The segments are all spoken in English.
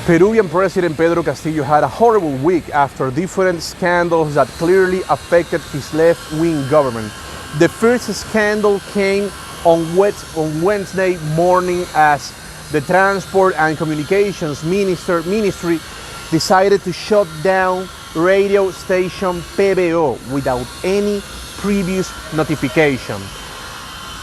Peruvian President Pedro Castillo had a horrible week after different scandals that clearly affected his left-wing government. The first scandal came on Wednesday morning as the Transport and Communications Ministry decided to shut down radio station PBO without any previous notification.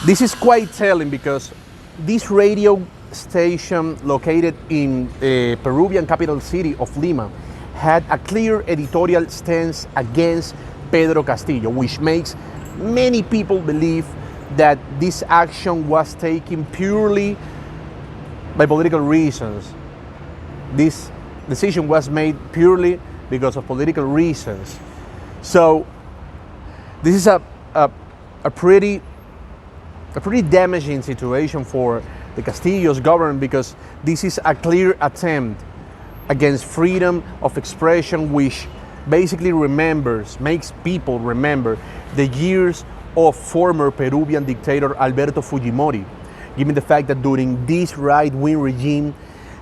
This is quite telling because this radio station located in the Peruvian capital city of Lima had a clear editorial stance against Pedro Castillo, which makes many people believe that this action was taken purely by political reasons. This decision was made purely because of political reasons. So this is a pretty damaging situation for the Castillo's government, because this is a clear attempt against freedom of expression, which basically makes people remember the years of former Peruvian dictator Alberto Fujimori, given the fact that during this right-wing regime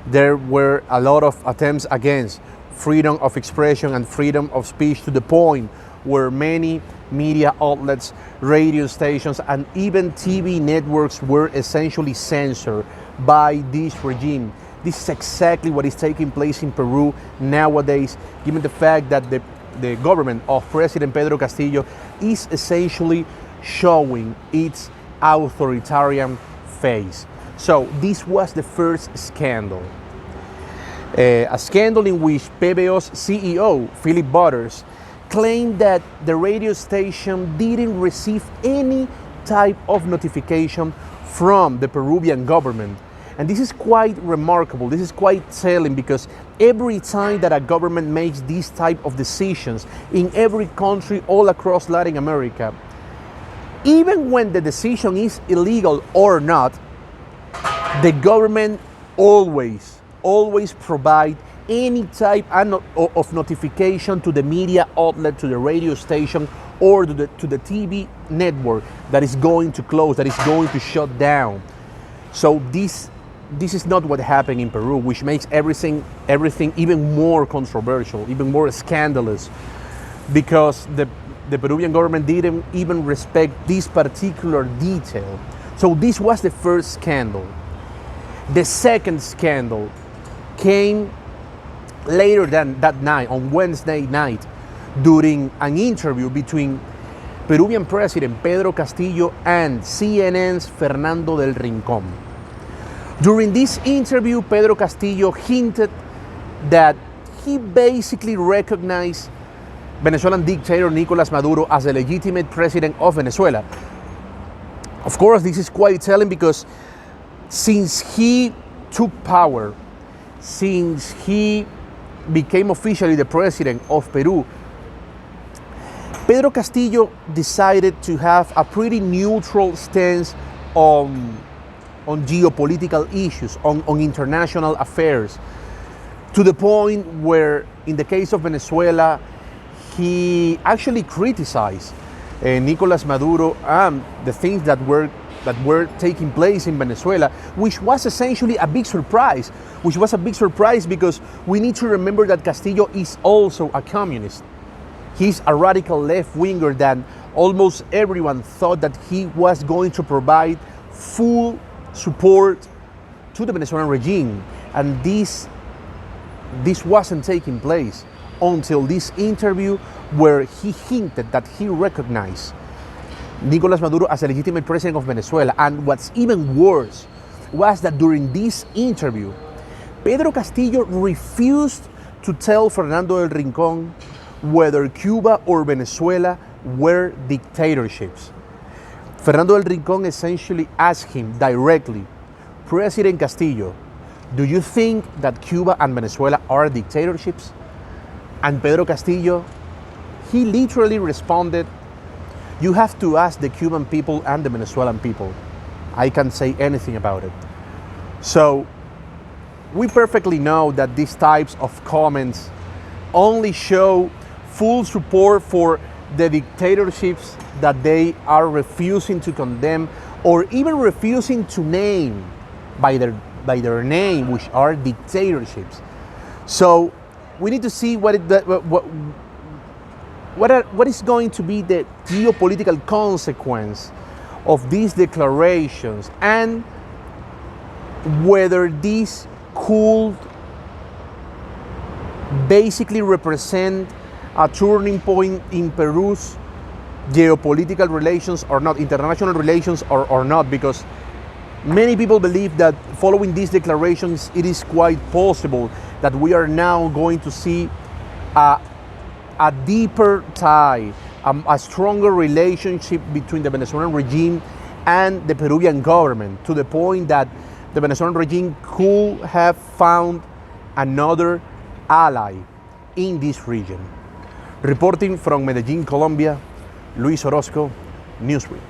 there were a lot of attempts against freedom of expression and freedom of speech, to the point where many media outlets, radio stations, and even TV networks were essentially censored by this regime. This is exactly what is taking place in Peru nowadays, given the fact that the government of President Pedro Castillo is essentially showing its authoritarian face. So this was the first scandal. A scandal in which PBO's CEO, Philip Butters, claimed that the radio station didn't receive any type of notification from the Peruvian government. And this is quite remarkable, this is quite telling, because every time that a government makes these type of decisions in every country all across Latin America, even when the decision is illegal or not, the government always provide any type of notification to the media outlet, to the radio station, or to the TV network that is going to close, that is going to shut down. So this is not what happened in Peru, which makes everything even more controversial, even more scandalous, because the Peruvian government didn't even respect this particular detail. So this was the first scandal. The second scandal came later than that night, on Wednesday night, during an interview between Peruvian President Pedro Castillo and CNN's Fernando del Rincón. During this interview, Pedro Castillo hinted that he basically recognized Venezuelan dictator Nicolas Maduro as the legitimate president of Venezuela. Of course, this is quite telling, because since he took power, since he became officially the president of Peru, Pedro Castillo decided to have a pretty neutral stance on geopolitical issues, on international affairs, to the point where, in the case of Venezuela, he actually criticized Nicolas Maduro and the things that were taking place in Venezuela, which was essentially a big surprise. Because we need to remember that Castillo is also a communist. He's a radical left-winger that almost everyone thought that he was going to provide full support to the Venezuelan regime. And this wasn't taking place until this interview, where he hinted that he recognized Nicolas Maduro as a legitimate president of Venezuela. And what's even worse was that during this interview, Pedro Castillo refused to tell Fernando del Rincón whether Cuba or Venezuela were dictatorships. Fernando del Rincón essentially asked him directly, "President Castillo, do you think that Cuba and Venezuela are dictatorships?" And Pedro Castillo, he literally responded, "You have to ask the Cuban people and the Venezuelan people. I can't say anything about it." So we perfectly know that these types of comments only show full support for the dictatorships that they are refusing to condemn, or even refusing to name by their name, which are dictatorships. So we need to see what is going to be the geopolitical consequence of these declarations, and whether these could basically represent a turning point in Peru's geopolitical relations or not, international relations or not, because many people believe that following these declarations, it is quite possible that we are now going to see a deeper tie, a stronger relationship between the Venezuelan regime and the Peruvian government, to the point that the Venezuelan regime could have found another ally in this region. Reporting from Medellin, Colombia, Luis Orozco, Newsweek.